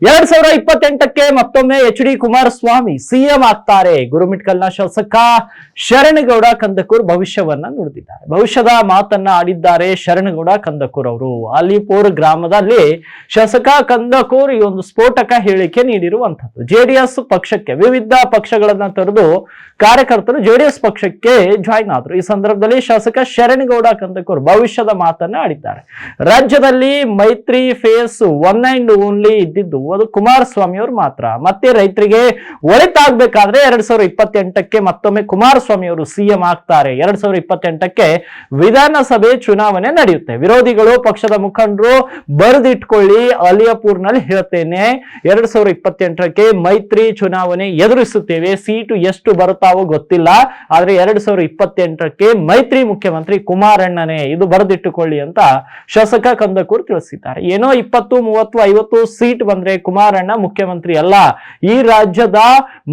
2028ಕ್ಕೆ ಮತ್ತೊಮ್ಮೆ H D. Kumaraswamy CM ಆಗ್ತಾರೆ. ಗುರುಮಿಟ್ಕಲ್ನ ಶಾಸಕ ಶರಣಗೌಡ ಕಂದಕೂರ್ ಭವಿಷ್ಯವನ್ನ ನುಡಿದಿದ್ದಾರೆ. ಭವಿಷ್ಯದ ಮಾತನ್ನ ಆಡಿದ್ದಾರೆ ಶರಣಗೌಡ ಕಂದಕೂರ್ ಅವರು. ಅಲಿಪುರ್ ಗ್ರಾಮದಲ್ಲಿ ಶಾಸಕ ಕಂದಕೂರ್ ಈ ಒಂದು ಸ್ಫೋಟಕ ಹೇಳಿಕೆ ನೀಡಿರುವಂತದ್ದು. ಜೆಡಿಎಸ್ ಪಕ್ಷಕ್ಕೆ ವಿವಿಧ ಪಕ್ಷಗಳನ್ನ ತೊರೆದು ಕಾರ್ಯಕರ್ತರು ಜೆಡಿಎಸ್ ಪಕ್ಷಕ್ಕೆ ಜಾಯಿನ್ ಆದ್ರು. ಈ ಸಂದರ್ಭದಲ್ಲಿ ಶಾಸಕ ಶರಣಗೌಡ ಕಂದಕೂರ್ ಭವಿಷ್ಯದ ಮಾತನ್ನ ಆಡಿದ್ದಾರೆ. ರಾಜ್ಯದಲ್ಲಿ ಮೈತ್ರಿ ಫೇಸ್ ಒನ್ ಅಂಡ್ ಓನ್ಲಿ ಇದ್ದಿದ್ದು ಅದು ಕುಮಾರಸ್ವಾಮಿ ಅವರು ಮಾತ್ರ. ಮತ್ತೆ ರೈತರಿಗೆ ಒಳಿತಾಗಬೇಕಾದ್ರೆ 2028ಕ್ಕೆ ಮತ್ತೊಮ್ಮೆ ಕುಮಾರಸ್ವಾಮಿ ಅವರು ಸಿಎಂ ಆಗ್ತಾರೆ. 2028ಕ್ಕೆ ವಿಧಾನಸಭೆ ಚುನಾವಣೆ ನಡೆಯುತ್ತೆ. ವಿರೋಧಿಗಳು ಪಕ್ಷದ ಮುಖಂಡರು ಬರೆದಿಟ್ಕೊಳ್ಳಿ, ಅಲಿಯಾಪುರ್ನಲ್ಲಿ ಹೇಳ್ತೇನೆ, 2028ಕ್ಕೆ ಮೈತ್ರಿ ಚುನಾವಣೆ ಎದುರಿಸುತ್ತೇವೆ. ಸೀಟು ಎಷ್ಟು ಬರುತ್ತಾವೋ ಗೊತ್ತಿಲ್ಲ, ಆದ್ರೆ 2028ಕ್ಕೆ ಮೈತ್ರಿ ಮುಖ್ಯಮಂತ್ರಿ ಕುಮಾರಣ್ಣನೇ, ಇದು ಬರೆದಿಟ್ಟುಕೊಳ್ಳಿ ಅಂತ ಶಾಸಕ ಕಂದಕೂರ್ ತಿಳಿಸಿದ್ದಾರೆ. ಏನೋ 20, 30, 50 ಸೀಟ್ ಬಂದ್ರೆ ಕುಮಾರಣ್ಣ ಮುಖ್ಯಮಂತ್ರಿ ಅಲ್ಲ. ಈ ರಾಜ್ಯದ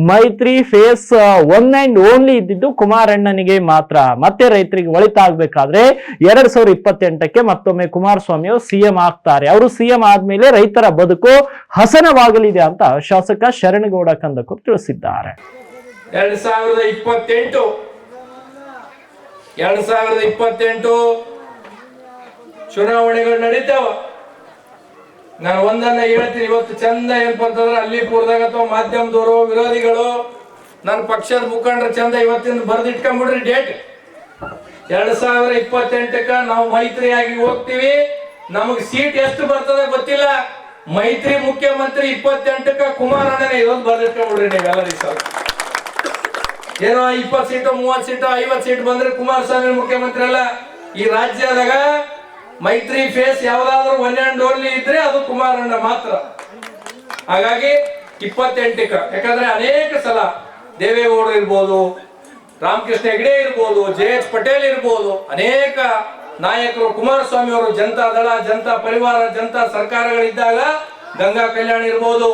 ಮೈತ್ರಿ ಫೇಸ್ ಒನ್ ಅಂಡ್ ಓನ್ಲಿ ಇದ್ದಿದ್ದು ಕುಮಾರಣ್ಣನಿಗೆ ಮಾತ್ರ. ಮತ್ತೆ ರೈತರಿಗೆ ಒಳಿತಾಗಬೇಕಾದ್ರೆ 2028ಕ್ಕೆ ಮತ್ತೊಮ್ಮೆ ಕುಮಾರಸ್ವಾಮಿ ಅವರು ಸಿಎಂ ಆಗ್ತಾರೆ. ಅವರು ಸಿಎಂ ಆದ್ಮೇಲೆ ರೈತರ ಬದುಕು ಹಸನವಾಗಲಿದೆ ಅಂತ ಶಾಸಕ ಶರಣಗೌಡ ಕಂದಕೂರ್ ತಿಳಿಸಿದ್ದಾರೆ. 2028 ಚುನಾವಣೆಗಳು ನಡೀತಾವ. ನಾನು ಒಂದನ್ನ ಹೇಳ್ತೀನಿ, ಇವತ್ತು ಚಂದ ಏನಪ್ಪ ಅಂತಂದ್ರೆ ಅಲ್ಲಿಪುರದಾಗ ಅಥವಾ ಮಾಧ್ಯಮದವರು ವಿರೋಧಿಗಳು ನನ್ನ ಪಕ್ಷದ ಮುಖಂಡರು ಚಂದ ಇವತ್ತಿಂದ ಬರೆದಿಟ್ಕೊಂಡ್ಬಿಡ್ರಿ ಡೇಟ್. 2028ಕ್ಕ ನಾವು ಮೈತ್ರಿಯಾಗಿ ಹೋಗ್ತೀವಿ. ನಮಗೆ ಸೀಟ್ ಎಷ್ಟು ಬರ್ತದೆ ಗೊತ್ತಿಲ್ಲ. ಮೈತ್ರಿ ಮುಖ್ಯಮಂತ್ರಿ 28ಕ್ಕ ಕುಮಾರಣ್ಣನೇ, ಇದೊಂದು ಬರೆದಿಟ್ಕೊಂಡ್ಬಿಡ್ರಿ ನೀವೆಲ್ಲರಿಗೆ. ಸರ್ ಏನೋ 20 ಸೀಟು 30 ಸೀಟು 50 ಸೀಟ್ ಬಂದ್ರೆ ಕುಮಾರಸ್ವಾಮಿ ಮುಖ್ಯಮಂತ್ರಿ ಅಲ್ಲ. ಈ ರಾಜ್ಯದಾಗ ಮೈತ್ರಿ ಫೇಸ್ ಯಾವ್ದಾದ್ರು ಒನ್ ಅಂಡ್ ಓನ್ಲಿ ಇದ್ರೆ ಅದು ಕುಮಾರಣ್ಣ ಮಾತ್ರ. ಹಾಗಾಗಿ 28ಕ್ಕ, ಯಾಕಂದ್ರೆ ಅನೇಕ ಸಲ ದೇವೇಗೌಡರು ಇರ್ಬೋದು, ರಾಮಕೃಷ್ಣ ಹೆಗಡೆ ಇರ್ಬೋದು, ಜೆ.ಎಚ್. ಪಟೇಲ್ ಇರ್ಬೋದು, ಅನೇಕ ನಾಯಕರು ಕುಮಾರಸ್ವಾಮಿ ಅವರು ಜನತಾ ದಳ, ಜನತಾ ಪರಿವಾರ, ಜನತಾ ಸರ್ಕಾರಗಳಿದ್ದಾಗ ಗಂಗಾ ಕಲ್ಯಾಣ ಇರ್ಬೋದು,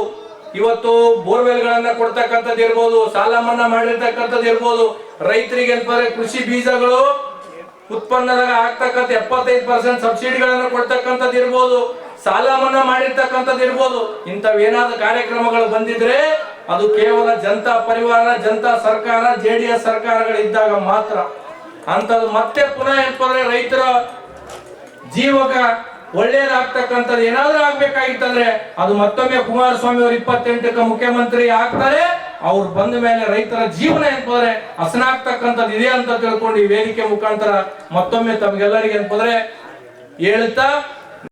ಇವತ್ತು ಬೋರ್ವೆಲ್ ಗಳನ್ನ ಕೊಡ್ತಕ್ಕಂಥದ್ದು ಇರ್ಬೋದು, ಸಾಲ ಮನ್ನಾ ಮಾಡಿರ್ತಕ್ಕಂಥದ್ದು ಇರ್ಬೋದು, ರೈತರಿಗೆ ಕೃಷಿ ಬೀಜಗಳು ಉತ್ಪನ್ನದಾಗ ಆಗ್ತಕ್ಕಂಥ 75% ಸಬ್ಸಿಡಿಗಳನ್ನು ಕೊಡ್ತಕ್ಕಂಥದ್ದು ಇರ್ಬೋದು, ಸಾಲ ಮನ್ನಾ ಮಾಡಿರ್ತಕ್ಕಂಥದ್ದು ಇರ್ಬೋದು. ಇಂಥವೇನಾದ ಕಾರ್ಯಕ್ರಮಗಳು ಬಂದಿದ್ರೆ ಅದು ಕೇವಲ ಜನತಾ ಪರಿವಾರ, ಜನತಾ ಸರ್ಕಾರ, ಜೆಡಿಎಸ್ ಸರ್ಕಾರಗಳಿದ್ದಾಗ ಮಾತ್ರ. ಅಂತದ್ದು ಮತ್ತೆ ಪುನಃ ಏನಂದ್ರೆ ರೈತರ ಜೀವಕ ಒಳ್ಳೇದಾಗ್ತಕ್ಕಂಥದ್ದು ಏನಾದ್ರೂ ಆಗ್ಬೇಕಾಗಿತ್ತಂದ್ರೆ ಅದು ಮತ್ತೊಮ್ಮೆ ಕುಮಾರಸ್ವಾಮಿ ಅವರು 28ಕ್ಕೆ ಮುಖ್ಯಮಂತ್ರಿ ಆಗ್ತಾರೆ. ಅವ್ರು ಬಂದ ಮೇಲೆ ರೈತರ ಜೀವನ ಏನಂದ್ರೆ ಹಸನಾಗ್ತಕ್ಕಂಥದ್ದು ಇದೆ ಅಂತ ತಿಳ್ಕೊಂಡು ಈ ವೇದಿಕೆ ಮುಖಾಂತರ ಮತ್ತೊಮ್ಮೆ ತಮ್ಗೆಲ್ಲರಿಗೆ ಏನಂದ್ರೆ ಹೇಳ್ತಾ